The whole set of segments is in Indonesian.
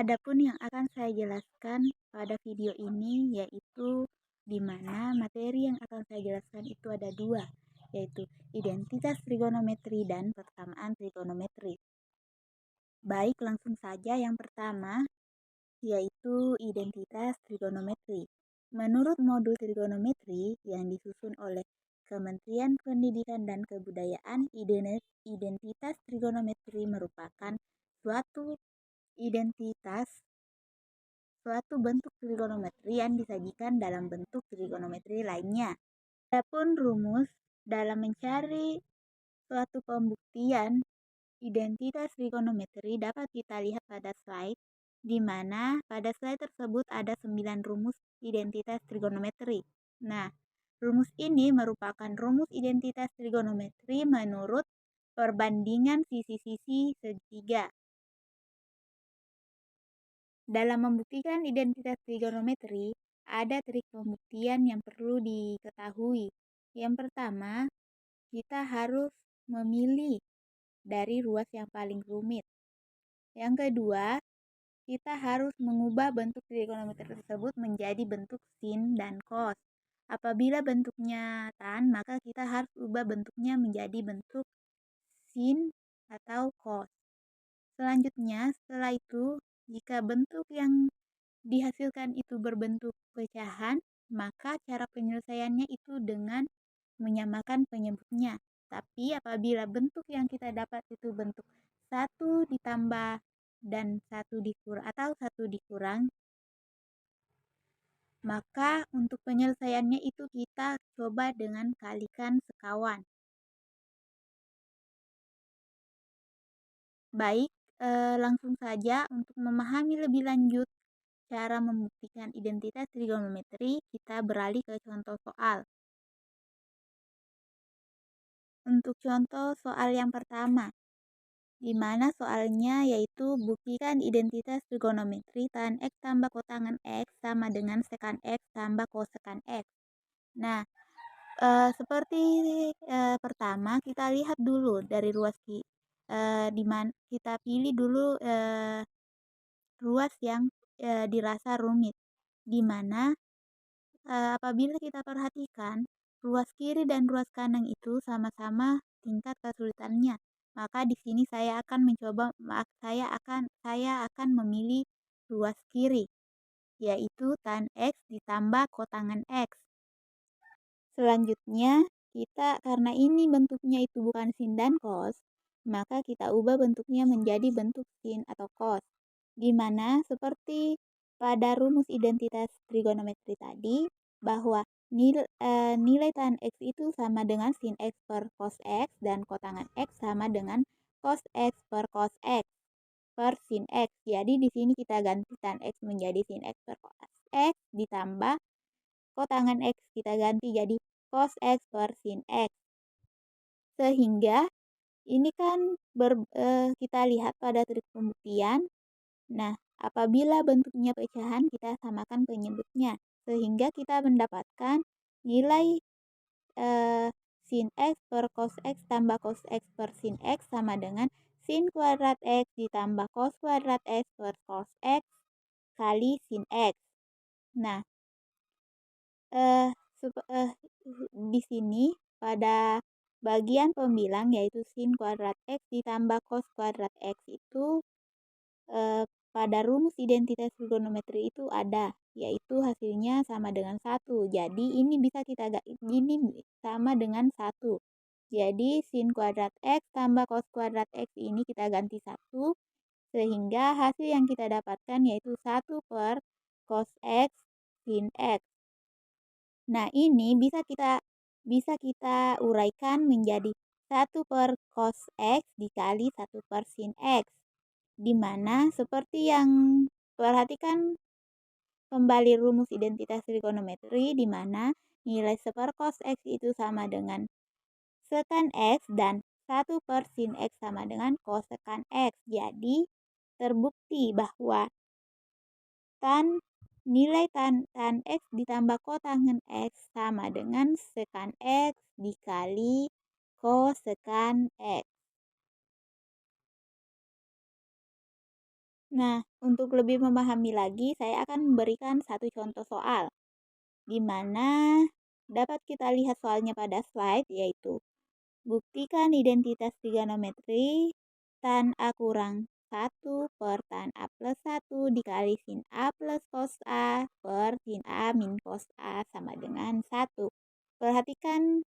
Adapun yang akan saya jelaskan pada video ini yaitu di mana materi yang akan saya jelaskan itu ada dua, yaitu identitas trigonometri dan persamaan trigonometri. Baik, langsung saja yang pertama yaitu identitas trigonometri. Menurut modul trigonometri yang disusun oleh Kementerian Pendidikan dan Kebudayaan, identitas trigonometri merupakan suatu bentuk trigonometri yang disajikan dalam bentuk trigonometri lainnya. Adapun rumus dalam mencari suatu pembuktian identitas trigonometri dapat kita lihat pada slide, di mana pada slide tersebut ada 9 rumus identitas trigonometri. Nah, rumus ini merupakan rumus identitas trigonometri menurut perbandingan sisi-sisi segitiga. Dalam membuktikan identitas trigonometri, ada trik pembuktian yang perlu diketahui. Yang pertama, kita harus memilih dari ruas yang paling rumit. Yang kedua, kita harus mengubah bentuk trigonometri tersebut menjadi bentuk sin dan cos. Apabila bentuknya tan, maka kita harus ubah bentuknya menjadi bentuk sin atau cos. Selanjutnya, setelah itu, jika bentuk yang dihasilkan itu berbentuk pecahan, maka cara penyelesaiannya itu dengan menyamakan penyebutnya. Tapi apabila bentuk yang kita dapat itu bentuk 1 ditambah dan 1 dikurang atau 1 dikurang, maka untuk penyelesaiannya itu kita coba dengan kalikan sekawan. Baik, langsung saja untuk memahami lebih lanjut cara membuktikan identitas trigonometri, kita beralih ke contoh soal. Untuk contoh soal yang pertama, di mana soalnya yaitu buktikan identitas trigonometri tan X tambah kotangan X sama dengan sekan X tambah kosekan X. Nah, seperti pertama kita lihat dulu dari ruas di mana kita pilih dulu ruas yang dirasa rumit, di mana apabila kita perhatikan ruas kiri dan ruas kanan itu sama-sama tingkat kesulitannya. Maka di sini saya akan memilih ruas kiri, yaitu tan X ditambah kotangan X. Selanjutnya, karena ini bentuknya itu bukan sin dan cos, maka kita ubah bentuknya menjadi bentuk sin atau cos. Di mana seperti pada rumus identitas trigonometri tadi, bahwa nilai tan X itu sama dengan sin X per cos X dan kotangan X sama dengan cos X per cos X per sin X. Jadi di sini kita ganti tan X menjadi sin X per cos X ditambah kotangan X kita ganti jadi cos X per sin X. Sehingga ini kan kita lihat pada trik pembuktian. Nah, apabila bentuknya pecahan, kita samakan penyebutnya. Sehingga kita mendapatkan nilai sin X per cos X tambah cos X per sin X sama dengan sin kuadrat X ditambah cos kuadrat X per cos X kali sin X. Nah, di sini pada bagian pembilang yaitu sin kuadrat X ditambah cos kuadrat X itu pada rumus identitas trigonometri itu ada, yaitu hasilnya sama dengan 1. Jadi ini sama dengan 1. Jadi sin kuadrat X tambah cos kuadrat X ini kita ganti 1, sehingga hasil yang kita dapatkan yaitu 1 per cos X sin X. Nah, ini bisa kita uraikan menjadi 1 per cos X dikali 1 per sin X. Di mana seperti yang perhatikan kembali rumus identitas trigonometri, di mana nilai 1 per cos X itu sama dengan sekan X dan 1 per sin X sama dengan kosekan X. Jadi terbukti bahwa nilai tan X ditambah kotangan X sama dengan sekan X dikali kosekan X. Nah, untuk lebih memahami lagi, saya akan memberikan satu contoh soal, di mana dapat kita lihat soalnya pada slide, yaitu buktikan identitas trigonometri tan A kurang 1 per tan A plus 1 dikali sin A plus cos A per sin A min cos A sama dengan 1. Perhatikan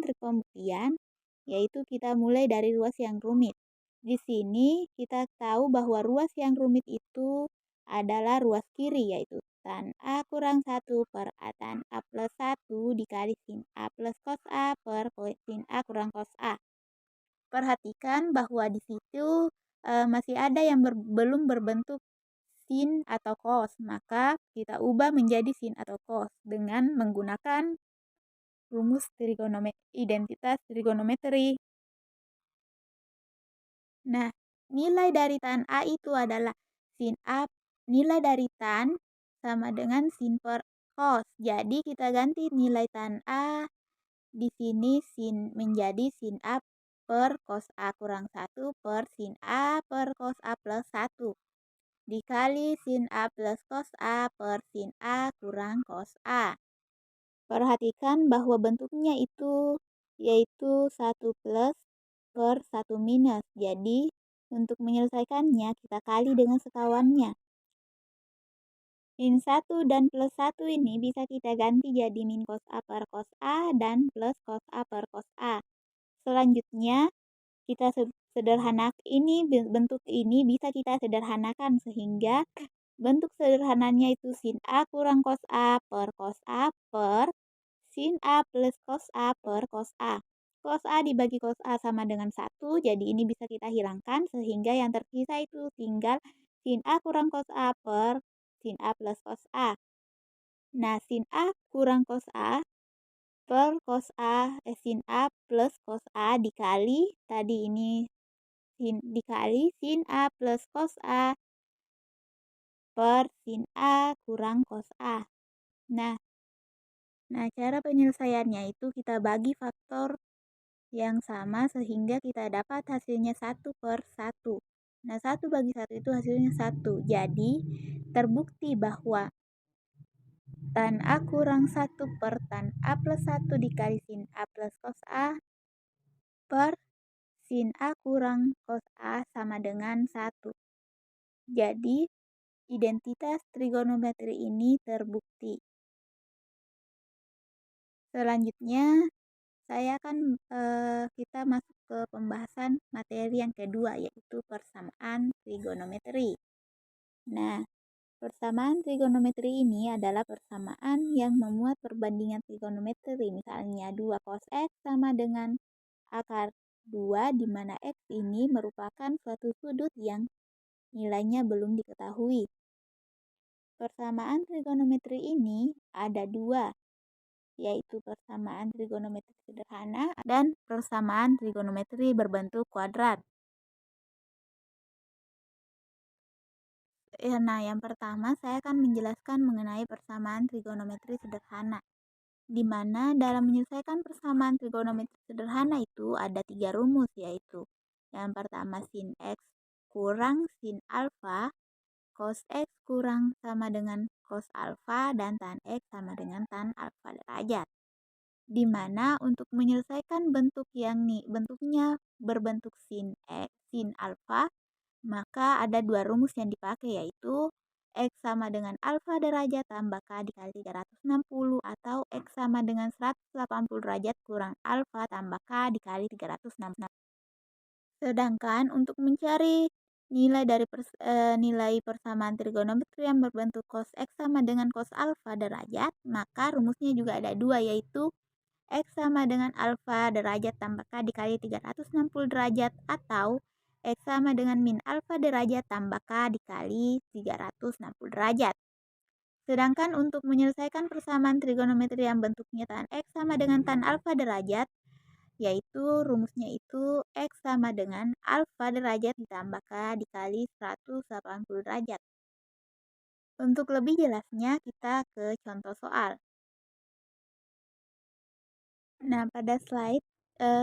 trik pembuktian, yaitu kita mulai dari ruas yang rumit. Di sini kita tahu bahwa ruas yang rumit itu adalah ruas kiri, yaitu tan A kurang 1 per A tan A plus 1 dikali sin A plus cos A per sin A kurang cos A. Perhatikan bahwa di situ masih ada yang belum berbentuk sin atau cos, maka kita ubah menjadi sin atau cos dengan menggunakan rumus identitas trigonometri. Nah, nilai dari tan A itu adalah sin A, nilai dari tan sama dengan sin per cos. Jadi kita ganti nilai tan A di sini sin menjadi sin A per cos A kurang 1 per sin A per cos A plus 1 dikali sin A plus cos A per sin A kurang cos A. Perhatikan bahwa bentuknya itu yaitu 1 plus per 1 minus. Jadi, untuk menyelesaikannya, kita kali dengan sekawannya. Min 1 dan plus 1 ini bisa kita ganti jadi min cos A per cos A dan plus cos A per cos A. Selanjutnya, kita bentuk ini bisa kita sederhanakan sehingga bentuk sederhananya itu sin A kurang cos A per cos A per sin A plus cos A per cos A. Cos A dibagi cos A sama dengan 1, jadi ini bisa kita hilangkan sehingga yang tersisa itu tinggal sin A kurang cos A per sin A plus cos A. Nah, sin A kurang cos A per cos A, sin A plus cos A dikali, tadi ini dikali sin A plus cos A per sin A kurang cos A. Nah, cara penyelesaiannya itu kita bagi faktor yang sama sehingga kita dapat hasilnya 1/1. Nah, 1 bagi 1 itu hasilnya 1. Jadi, terbukti bahwa tan A kurang 1 per tan A plus 1 dikali sin A plus cos A per sin A kurang cos A sama dengan 1. Jadi, identitas trigonometri ini terbukti. Selanjutnya, kita masuk ke pembahasan materi yang kedua, yaitu persamaan trigonometri. Nah, persamaan trigonometri ini adalah persamaan yang memuat perbandingan trigonometri, misalnya 2 cos X sama dengan akar 2, di mana X ini merupakan suatu sudut yang nilainya belum diketahui. Persamaan trigonometri ini ada dua, yaitu persamaan trigonometri sederhana dan persamaan trigonometri berbentuk kuadrat. Nah, yang pertama saya akan menjelaskan mengenai persamaan trigonometri sederhana, di mana dalam menyelesaikan persamaan trigonometri sederhana itu ada 3 rumus, yaitu yang pertama sin X kurang sin alfa, cos X kurang sama dengan cos alfa, dan tan X sama dengan tan alfa derajat. Di mana untuk menyelesaikan bentuk yang bentuknya berbentuk sin alfa, maka ada 2 rumus yang dipakai, yaitu X sama dengan alfa derajat tambah K dikali 360 atau X sama dengan 180 derajat kurang alfa tambah K dikali 360. Sedangkan untuk mencari nilai dari nilai persamaan trigonometri yang berbentuk cos X sama dengan cos alfa derajat, maka rumusnya juga ada 2, yaitu X sama dengan alfa derajat tambah K dikali 360 derajat atau X sama dengan min alfa derajat tambah K dikali 360 derajat. Sedangkan untuk menyelesaikan persamaan trigonometri yang bentuknya tan X sama dengan tan alfa derajat, yaitu rumusnya itu X sama dengan alfa derajat ditambah K dikali 180 derajat. Untuk lebih jelasnya, kita ke contoh soal. Nah, pada slide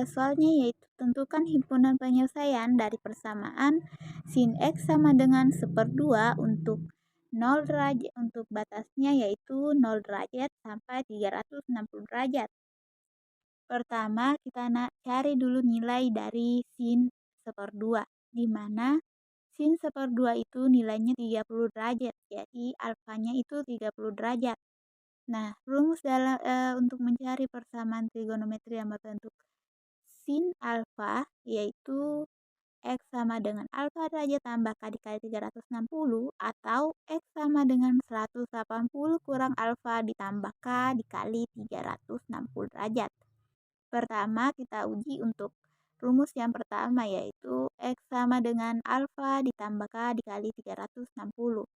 soalnya yaitu tentukan himpunan penyelesaian dari persamaan sin X sama dengan 1/2 untuk 0 derajat, untuk batasnya yaitu 0 derajat sampai 360 derajat. Pertama, kita cari dulu nilai dari sin 1/2, di mana sin 1/2 itu nilainya 30 derajat, jadi alfanya itu 30 derajat. Nah, rumus untuk mencari persamaan trigonometri yang berbentuk sin alfa yaitu X sama dengan alfa derajat tambah K dikali 360 atau X sama dengan 180 kurang alfa ditambah K dikali 360 derajat. Pertama, kita uji untuk rumus yang pertama yaitu X sama dengan alfa ditambah K dikali 360.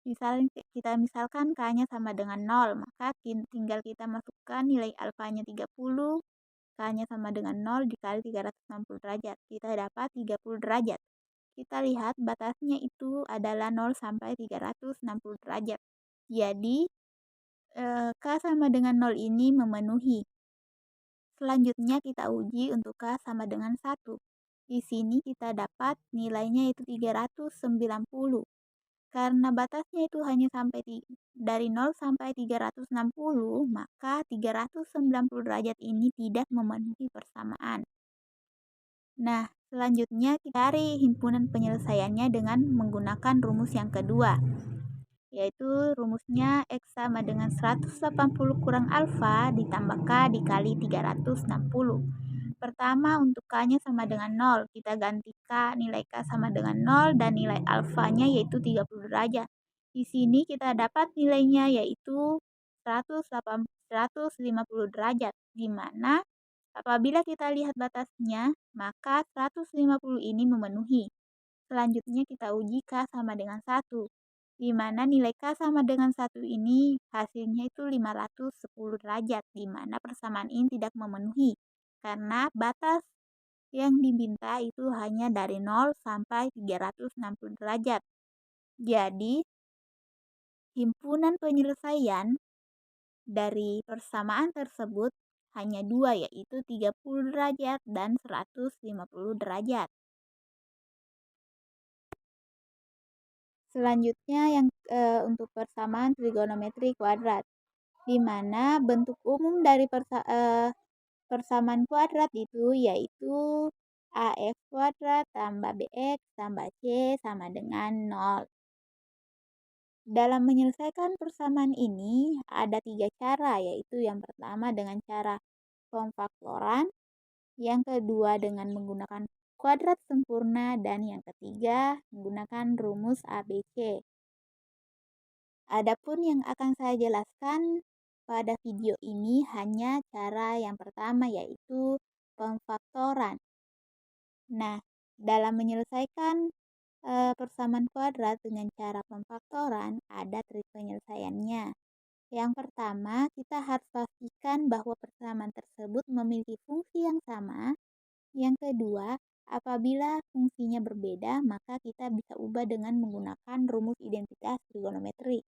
Misalkan K-nya sama dengan 0, maka tinggal kita masukkan nilai alfanya 30, K-nya sama dengan 0 dikali 360 derajat. Kita dapat 30 derajat. Kita lihat batasnya itu adalah 0 sampai 360 derajat. Jadi, K sama dengan 0 ini memenuhi. Selanjutnya kita uji untuk K sama dengan 1. Di sini kita dapat nilainya itu 390. Karena batasnya itu hanya sampai dari 0 sampai 360, maka 390 derajat ini tidak memenuhi persamaan. Nah, selanjutnya kita cari himpunan penyelesaiannya dengan menggunakan rumus yang kedua, yaitu rumusnya X sama dengan 180 kurang alfa ditambah K dikali 360. Pertama, untuk K-nya sama dengan 0, kita ganti K, nilai K sama dengan 0 dan nilai alfanya yaitu 30 derajat. Di sini kita dapat nilainya yaitu 150 derajat, di mana apabila kita lihat batasnya, maka 150 ini memenuhi. Selanjutnya kita uji K sama dengan 1, di mana nilai K sama dengan 1 ini hasilnya itu 510 derajat, di mana persamaan ini tidak memenuhi. Karena batas yang diminta itu hanya dari 0 sampai 360 derajat. Jadi, himpunan penyelesaian dari persamaan tersebut hanya dua, yaitu 30 derajat dan 150 derajat. Selanjutnya yang untuk persamaan trigonometri kuadrat, di mana bentuk umum dari persamaan kuadrat itu yaitu AX kuadrat tambah BX tambah C sama dengan 0. Dalam menyelesaikan persamaan ini ada 3 cara, yaitu yang pertama dengan cara pemfaktoran, yang kedua dengan menggunakan kuadrat sempurna, dan yang ketiga menggunakan rumus ABC. Adapun yang akan saya jelaskan pada video ini hanya cara yang pertama, yaitu pemfaktoran. Nah, dalam menyelesaikan persamaan kuadrat dengan cara pemfaktoran ada trik penyelesaiannya. Yang pertama, kita harus pastikan bahwa persamaan tersebut memiliki fungsi yang sama. Yang kedua, apabila fungsinya berbeda, maka kita bisa ubah dengan menggunakan rumus identitas trigonometri.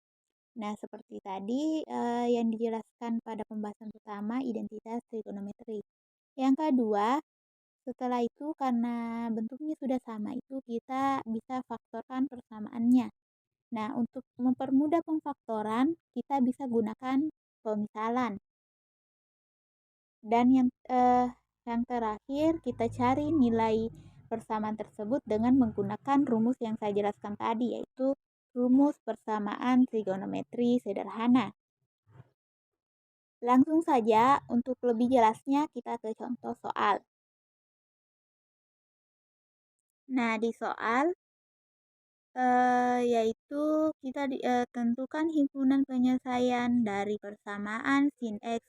Nah, seperti tadi yang dijelaskan pada pembahasan pertama, identitas trigonometri. Yang kedua, setelah itu karena bentuknya sudah sama itu kita bisa faktorkan persamaannya. Nah, untuk mempermudah pemfaktoran, kita bisa gunakan pemisalan. Dan yang terakhir, kita cari nilai persamaan tersebut dengan menggunakan rumus yang saya jelaskan tadi, yaitu rumus persamaan trigonometri sederhana. Langsung saja, untuk lebih jelasnya kita ke contoh soal. Nah, di soal yaitu kita tentukan himpunan penyelesaian dari persamaan sin X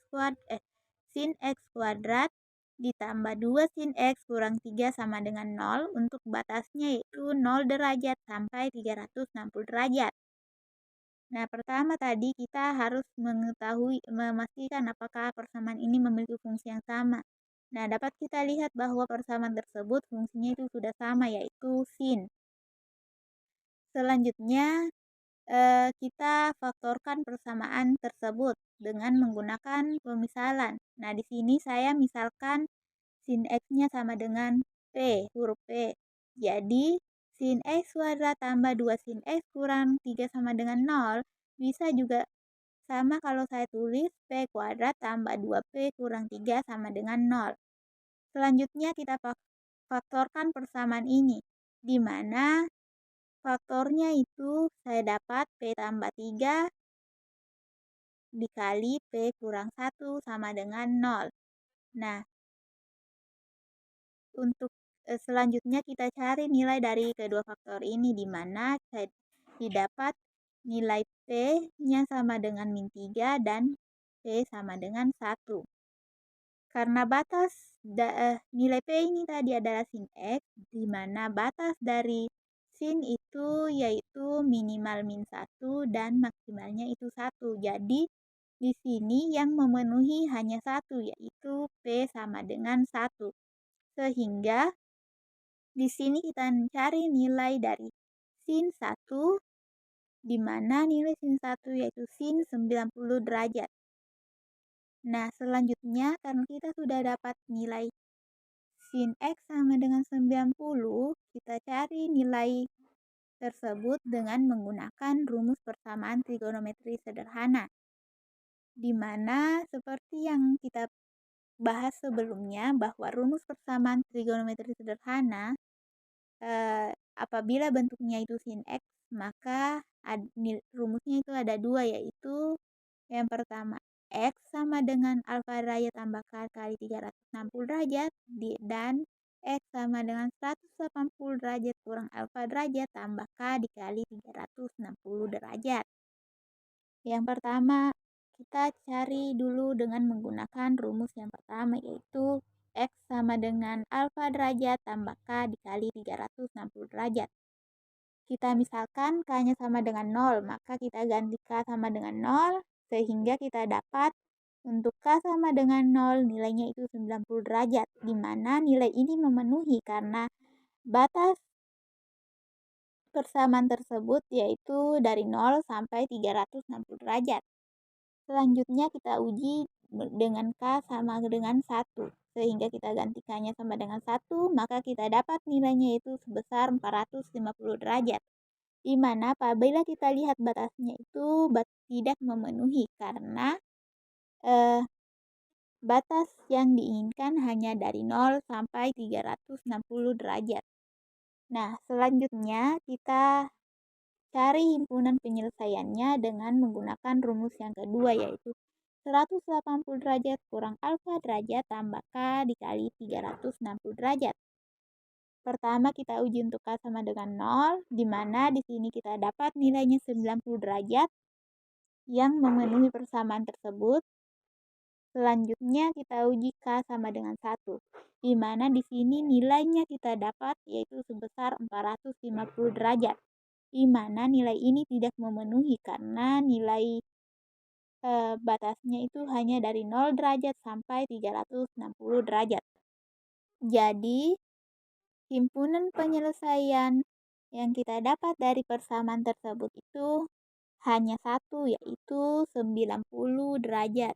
kuadrat ditambah 2 sin X kurang 3 sama dengan 0 untuk batasnya yaitu 0 derajat sampai 360 derajat. Nah, pertama tadi kita harus memastikan apakah persamaan ini memiliki fungsi yang sama. Nah, dapat kita lihat bahwa persamaan tersebut fungsinya itu sudah sama, yaitu sin. Selanjutnya, kita faktorkan persamaan tersebut dengan menggunakan pemisalan. Nah, di sini saya misalkan sin X-nya sama dengan P, huruf P. Jadi, sin X kuadrat tambah 2 sin X kurang 3 sama dengan 0, bisa juga sama kalau saya tulis P kuadrat tambah 2P kurang 3 sama dengan 0. Selanjutnya kita faktorkan persamaan ini, di mana faktornya itu saya dapat P tambah 3 dikali P kurang 1 sama dengan 0. Nah, untuk selanjutnya kita cari nilai dari kedua faktor ini, di mana saya didapat nilai P-nya sama dengan min 3 dan P sama dengan 1. Karena batas nilai P ini tadi adalah sin X, di mana batas dari sin itu yaitu minimal min 1 dan maksimalnya itu 1. Jadi, di sini yang memenuhi hanya 1, yaitu P sama dengan 1. Sehingga di sini kita mencari nilai dari sin 1, di mana nilai sin 1 yaitu sin 90 derajat. Nah, selanjutnya karena kita sudah dapat nilai sin X sama dengan 90, kita cari nilai tersebut dengan menggunakan rumus persamaan trigonometri sederhana, di mana seperti yang kita bahas sebelumnya bahwa rumus persamaan trigonometri sederhana apabila bentuknya itu sin X, maka rumusnya itu ada dua, yaitu yang pertama X sama dengan alfa derajat tambah K kali 360 derajat, dan X sama dengan 180 derajat kurang alfa derajat tambah K dikali 360 derajat. Yang pertama, kita cari dulu dengan menggunakan rumus yang pertama, yaitu X sama dengan alfa derajat tambah K dikali 360 derajat. Kita misalkan K-nya sama dengan 0, maka kita ganti K sama dengan 0, sehingga kita dapat untuk K sama dengan 0 nilainya itu 90 derajat, di mana nilai ini memenuhi karena batas persamaan tersebut yaitu dari 0 sampai 360 derajat. Selanjutnya kita uji dengan K sama dengan 1, sehingga kita ganti K-nya sama dengan 1, maka kita dapat nilainya itu sebesar 450 derajat. Di mana apabila kita lihat batasnya itu tidak memenuhi karena batas yang diinginkan hanya dari 0 sampai 360 derajat. Nah, selanjutnya kita cari himpunan penyelesaiannya dengan menggunakan rumus yang kedua, yaitu 180 derajat kurang alfa derajat tambah K dikali 360 derajat. Pertama kita uji untuk K sama dengan 0, di mana di sini kita dapat nilainya 90 derajat yang memenuhi persamaan tersebut. Selanjutnya kita uji K sama dengan 1, di mana di sini nilainya kita dapat yaitu sebesar 450 derajat, di mana nilai ini tidak memenuhi karena nilai batasnya itu hanya dari 0 derajat sampai 360 derajat. Jadi, himpunan penyelesaian yang kita dapat dari persamaan tersebut itu hanya satu, yaitu 90 derajat.